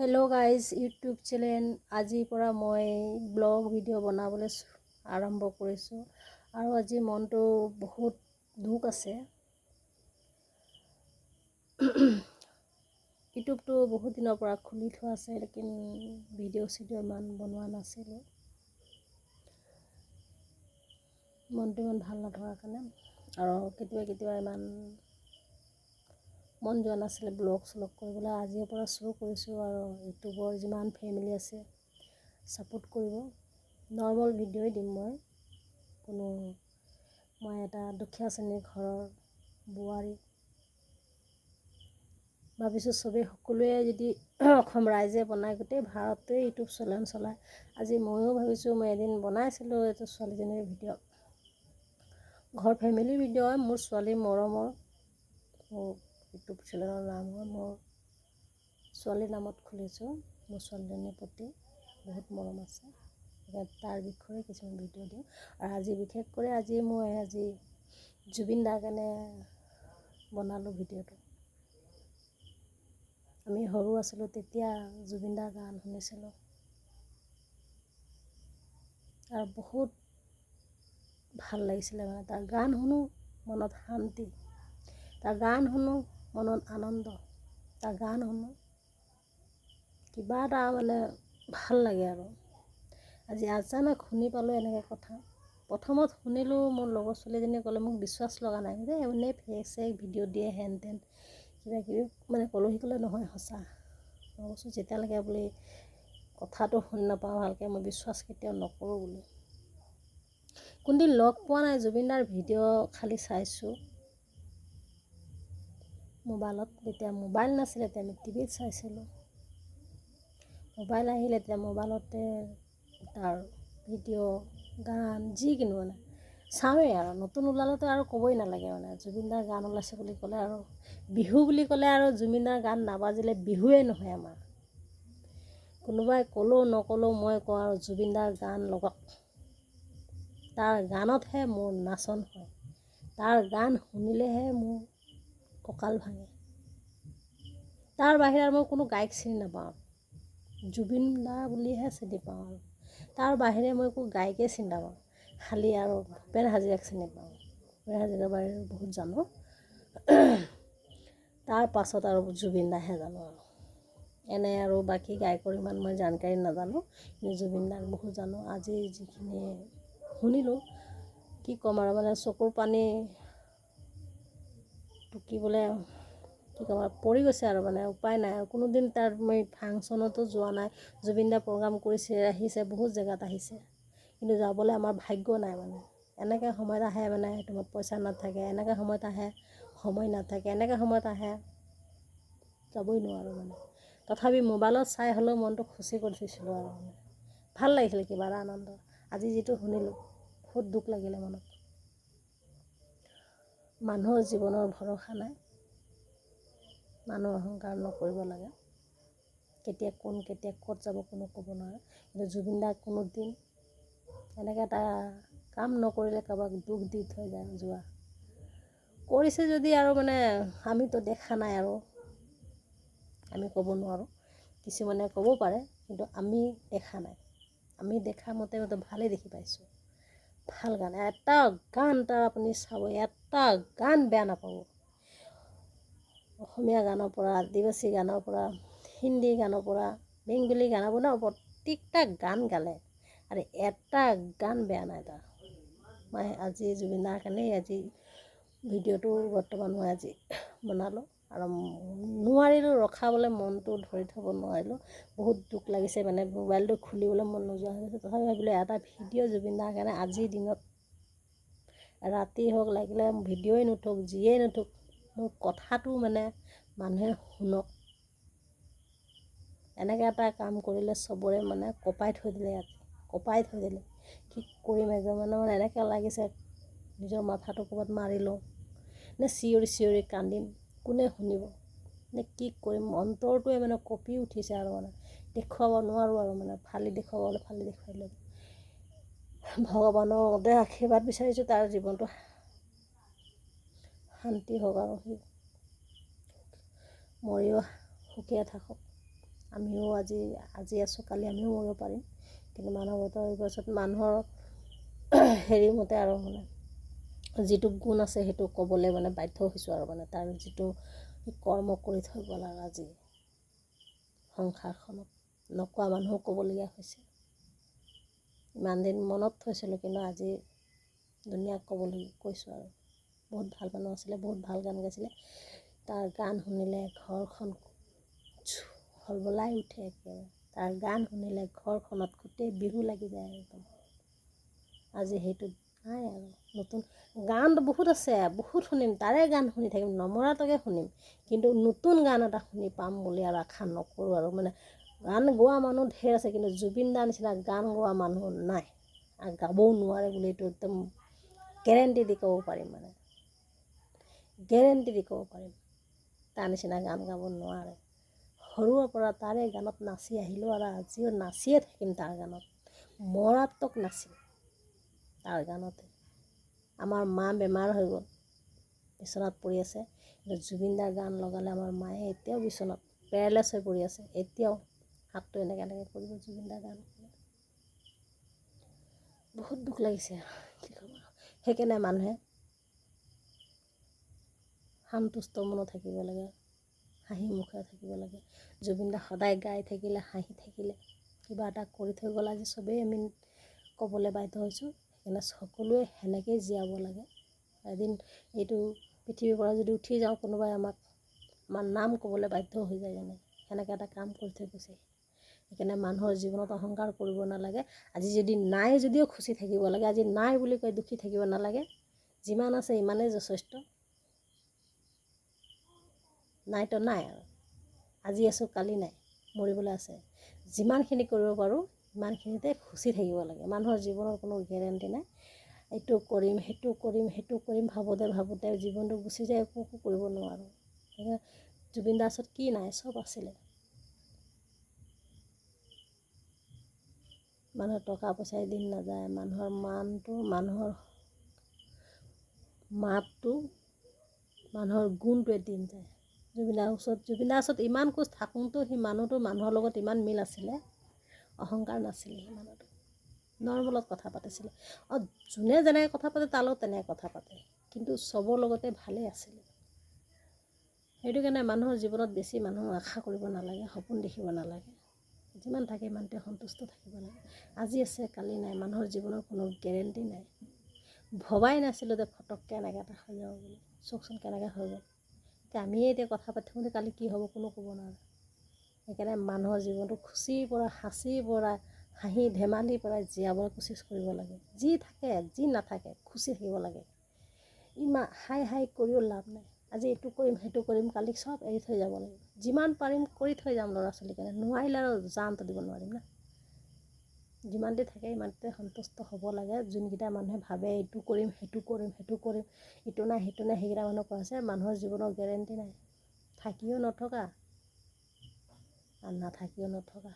Hello' guys, YouTube channel আজিৰ পৰা মই ব্লগ ভিডিঅ' বনাবলৈ আৰম্ভ কৰিছোঁ। আৰু আজি মনটো বহুত দুখ আছে। ইউটিউবটো বহুত দিনৰ পৰা খুলি থোৱা আছে, লেকিন ভিডিঅ' ইমান বনোৱা নাছিলোঁ। মনটো ইমান ভাল নথকাৰ কাৰণে আৰু কেতিয়াবা ইমান মন যোৱা নাছিলে ব্লগ কৰিবলৈ। আজিৰ পৰা শুৰু কৰিছোঁ আৰু ইউটিউবৰ যিমান ফেমিলি আছে ছাপোৰ্ট কৰিব। নৰ্মেল ভিডিঅ'ই দিম মই এটা দুখীয়া শ্ৰেণীৰ ঘৰৰ বোৱাৰী। ভাবিছোঁ সকলোৱে যদি অসম ৰাইজে বনাই গোটেই ভাৰততে ইউটিউব চেনেল চলায়। আজি ময়ো ভাবিছোঁ, মই এদিন বনাইছিলোঁ এইটো ছোৱালীজনীৰ ভিডিঅ', ঘৰ ফেমিলি ভিডিঅ'। মোৰ ছোৱালী মৰমৰ, মোৰ ইউটিউব চেনেলৰ নাম হয় মোৰ ছোৱালীৰ নামত খুলিছোঁ। মোৰ ছোৱালীজনীৰ প্ৰতি বহুত মৰম আছে, তাৰ বিষয়ে কিছুমান ভিডিঅ' দিওঁ। আৰু আজি বিশেষ কৰি মই জুবিন দাৰ কাৰণে বনালোঁ ভিডিঅ'টো। আমি সৰু আছিলোঁ তেতিয়া জুবিন দাৰ গান শুনিছিলোঁ আৰু বহুত ভাল লাগিছিলে। তাৰ গান শুনো মনত শান্তি, তাৰ গান শুনো মনত আনন্দ, তাৰ গান শুনো কিবা এটা ভাল লাগে। আৰু আজি আচানক শুনি পালোঁ এনেকৈ কথা। প্ৰথমত শুনিলোঁ, মোৰ লগৰ ছোৱালীজনীয়ে ক'লে, মোক বিশ্বাস লগা নাই যে এনেই ফেক ভিডিঅ' দিয়ে, হেন তেন কিবাকিবি ক'লোঁ। সি ক'লে নহয় সঁচা। মই কৈছোঁ যেতিয়ালৈকে বুলি কথাটো শুনি নাপাওঁ ভালকৈ, মই বিশ্বাস কেতিয়াও নকৰোঁ বুলি। কোনদিন লগ পোৱা নাই জুবিনদাৰ ভিডিঅ', খালি চাইছোঁ মোবাইলত। যেতিয়া মোবাইল নাছিলে তেতিয়া আমি টিভিত চাইছিলোঁ। মোবাইল আহিলে তেতিয়া মোবাইলতে তাৰ ভিডিঅ', গান যিকোনো চাওঁৱেই। আৰু নতুন ওলালেতো আৰু ক'বই নালাগে। জুবিনদাৰ গান ওলাইছে বুলি ক'লে আৰু বিহু বুলি ক'লে আৰু জুবিনদাৰ গান নাবাজিলে বিহুৱেই নহয় আমাৰ। কোনোবাই ক'লেও নক'লেও মই কওঁ আৰু জুবিনদাৰ গান লগাওক। তাৰ গানতহে মোৰ নাচন হয়, তাৰ গান শুনিলেহে মোৰ কঁকাল ভাঙে। তাৰ বাহিৰে মই কোনো গায়ক চিনি নাপাওঁ, জুবিন দা বুলিহে চিনি পাওঁ। আৰু তাৰ বাহিৰে মই একো গায়কে চিনি নাপাওঁ, খালি আৰু ভূপেন হাজৰিকাক চিনি পাওঁ। ভূপেন হাজৰিকাৰ বাহিৰে বহুত জানো, তাৰ পাছত আৰু জুবিন দাহে জানো। এনে আৰু বাকী গায়কৰ ইমান মই জানকাৰী নাজানো, কিন্তু জুবিন দাক বহুত জানো। আজি যিখিনি শুনিলোঁ কি ক'ম আৰু চকুৰ পানী টুকিবলৈ কি ক'ম আৰু পৰি গৈছে আৰু উপায় নাই। আৰু কোনোদিন তাৰ মই ফাংচনতো যোৱা নাই। জুবিন দা প্ৰগ্ৰাম কৰিছে, আহিছে, বহুত জেগাত আহিছে, কিন্তু যাবলৈ আমাৰ ভাগ্য নাই। এনেকৈ সময়ত আহে, তোমাৰ পইচা নাথাকে, এনেকৈ সময়ত আহে, সময় নাথাকে, এনেকৈ সময়ত আহে, যাবই নোৱাৰোঁ। তথাপি মোবাইলত চাই হ'লেও মনটো খুচি কৰি থৈছিলোঁ আৰু ভাল লাগিছিলে, কিবা এটা আনন্দ। আজি যিটো শুনিলোঁ বহুত দুখ লাগিলে মনত। মানুহৰ জীৱনৰ ভৰসা নাই, মানুহ অহংকাৰ নকৰিব লাগে। কেতিয়া ক'ত যাব কোনো ক'ব নোৱাৰে। কিন্তু জুবিন দাক কোনোদিন এনেকৈ এটা কাম নকৰিলে, কাৰোবাক দুখ দি থৈ যোৱা কৰিছে যদি আৰু আমিতো দেখা নাই আৰু আমি ক'ব নোৱাৰোঁ। কিছুমানে ক'ব পাৰে, কিন্তু আমি দেখা নাই। আমি দেখা মতে ভালেই দেখি পাইছোঁ। ভাল গান, এটা গান তাৰ আপুনি চাব, এটা গান বেয়া নাপাব। অসমীয়া গানৰ পৰা, আদিবাসী গানৰ পৰা, হিন্দী গানৰ পৰা, বেংগলী গানৰ পৰা প্ৰত্যেকটা গান গালে, আৰু এটা গান বেয়া নাই তাৰ। মই আজি জুবিনদাৰ কাৰণেই আজি ভিডিঅ'টো বৰ্তমান মই আজি বনালোঁ। আৰু নোৱাৰিলোঁ ৰখাবলৈ, মনটো ধৰি থ'ব নোৱাৰিলোঁ। বহুত দুখ লাগিছে, মোবাইলটো খুলিবলৈ মন নোযোৱা হৈ গৈছে। তথাপি ভাবিলোঁ এটা ভিডিঅ' জুবিনদাৰ কাৰণে আজিৰ দিনত, ৰাতি হওক লাগিলে ভিডিঅ'ই নুঠোক, যিয়েই নুঠোক, মোৰ কথাটো মানুহে শুনক। এনেকৈ এটা কাম কৰিলে চবৰে কঁপাই থৈ দিলে, কি কৰিম একদম এনেকৈ লাগিছে। নিজৰ মাথাটো ক'ৰবাত মাৰি লওঁ নে চিঞৰি কান্দিম, কোনে শুনিব নে কি কৰিম, অন্তৰটোৱে কঁপি উঠিছে। আৰু দেখুৱাব নোৱাৰোঁ আৰু ফালি দেখুৱাব হ'লে ফালি দেখুৱাই ল'ম। ভগৱানৰ মতে আশীৰ্বাদ বিচাৰিছোঁ, তাৰ জীৱনটো শান্তি হওক আৰু সি মৰিও সুখীয়ে থাকক। আমিও আজি আছোঁ, কালি আমিও মৰিব পাৰিম। কিন্তু মানৱতাৰ পাছত মানুহৰ হেৰি মতে আৰু মানে যিটো গুণ আছে সেইটো ক'বলৈ মানে বাধ্য হৈছোঁ আৰু মানে তাৰ যিটো কৰ্ম কৰি থৈ গ'ল আৰু আজি সংসাৰখনত নকোৱা মানুহো ক'বলগীয়া হৈছে। ইমান দিন মনত থৈছিলোঁ, কিন্তু আজি দুনীয়াক ক'বলৈ কৈছোঁ আৰু বহুত ভাল মানুহ আছিলে, বহুত ভাল গান গাইছিলে। তাৰ গান শুনিলে ঘৰখন হলবলাই উঠে একেবাৰে। তাৰ গান শুনিলে ঘৰখনত গোটেই বিহু লাগি যায় একদম। আজি সেইটো নাই আৰু। নতুন গান বহুত আছে, বহুত শুনিম, তাৰে গান শুনি থাকিম, নমৰাটোকে শুনিম, কিন্তু নতুন গান এটা শুনি পাম বুলি আৰু আশা নকৰোঁ আৰু মানে গান গোৱা মানুহ ঢেৰ আছে, কিন্তু জুবিন দাৰ নিচিনা গান গোৱা মানুহ নাই আৰু গাবও নোৱাৰে বুলি এইটো একদম গেৰেণ্টি দি ক'ব পাৰিম, মানে গেৰেণ্টি দি ক'ব পাৰিম। তাৰ নিচিনা গান গাব নোৱাৰে। সৰুৰে পৰা তাৰে গানত নাচি আহিলোঁ আৰু আজিও নাচিয়ে থাকিম তাৰ গানত, মৰাতক নাচিম তাৰ গানতে। আমাৰ মা বেমাৰ হৈ গ'ল, বিচনাত পৰি আছে, কিন্তু জুবিনদাৰ গান লগালে আমাৰ মায়ে এতিয়াও বিচনাত পেৰালাইছ হৈ পৰি আছে, এতিয়াও হাতটো এনেকৈ কৰিব জুবিনদাৰ গান। বহুত দুখ লাগিছে কি ক'ব। সেইকাৰণে মানুহে সন্তুষ্ট মনত থাকিব লাগে, হাঁহি মুখে থাকিব লাগে। জুবিনদা সদায় গাই থাকিলে, হাঁহি থাকিলে, কিবা এটা কৰি থৈ গ'ল। আজি চবেই আমি ক'বলৈ বাধ্য হৈছোঁ। সেইকাৰণে সকলোৱে সেনেকৈয়ে জীয়াব লাগে। এদিন এইটো পৃথিৱীৰ পৰা যদি উঠি যাওঁ, কোনোবাই আমাৰ নাম ক'বলৈ বাধ্য হৈ যায়, যেনে সেনেকৈ এটা কাম কৰি থৈ গৈছে। সেইকাৰণে মানুহৰ জীৱনত অহংকাৰ কৰিব নালাগে। আজি যদি নাই যদিও খুচি থাকিব লাগে, আজি নাই বুলি কৈ দুখী থাকিব নালাগে। যিমান আছে ইমানেই যথেষ্ট। নাইতো নাই আৰু, আজি আছোঁ কালি নাই, মৰিবলৈ আছে। যিমানখিনি কৰিব পাৰোঁ সিমানখিনিতে খুচি থাকিব লাগে। মানুহৰ জীৱনৰ কোনো গেৰেণ্টি নাই। এইটো কৰিম, সেইটো কৰিম, সেইটো কৰিম ভাবোঁতে ভাবোঁতে জীৱনটো গুচি যায়, একো কৰিব নোৱাৰোঁ। সেইকাৰণে জুবিন দাৰ ওচৰত কি নাই, চব আছিলে। মানুহৰ টকা পইচাই দিন নাযায়, মানুহৰ মানটো, মানুহৰ মাতটো, মানুহৰ গুণটোৱে দিন যায়। জুবিনদাৰ ওচৰত ইমান খোজ থাকোঁতো সি মানুহৰ লগত ইমান মিল আছিলে, অহংকাৰ নাছিলে। সি মানুহটো নৰ্মেলত কথা পাতিছিলে। যোনে যেনেকৈ কথা পাতে তাৰ লগত তেনেকৈ কথা পাতে, কিন্তু চবৰ লগতে ভালেই আছিলে। সেইটো কাৰণে মানুহৰ জীৱনত বেছি মানুহ আশা কৰিব নালাগে, সপোন দেখিব নালাগে। যিমান থাকে ইমানতে সন্তুষ্ট থাকিব লাগে। আজি আছে কালি নাই, মানুহৰ জীৱনৰ কোনো গেৰেণ্টি নাই। ভবাই নাছিলোঁ যে ফটককৈ এনেকৈ এটা হৈ যাব বুলি। চকচোন কেনেকৈ হৈ গ'ল। আমিয়ে এতিয়া কথা পাতি থাকোঁতে কালি কি হ'ব কোনো ক'ব নোৱাৰে। সেইকাৰণে মানুহৰ জীৱনটো খুচিৰ পৰা, সাঁচিৰ পৰা, হাঁহি ধেমালিৰ পৰা জীয়াবলৈ কোচিছ কৰিব লাগে। যি থাকে, যি নাথাকে, খুচি থাকিব লাগে। ইমান হাই কৰিও লাভ নাই। আজি এইটো কৰিম, সেইটো কৰিম, কালি চব এৰি থৈ যাব লাগিব। যিমান পাৰিম কৰি থৈ যাম ল'ৰা ছোৱালীৰ কাৰণে, নোৱাৰিলে আৰু জানটো দিব নোৱাৰিম না। যিমানটি থাকে ইমানতে সন্তুষ্ট হ'ব লাগে। যোনকেইটা মানুহে ভাবে এইটো কৰিম, সেইটো কৰিম, সেইটো কৰিম, ইটো নাই সিটো নাই, সেইকেইটা মানুহ কোৱা হৈছে মানুহৰ জীৱনৰ গেৰেণ্টি নাই। থাকিও নথকা আৰু নাথাকিও নথকা।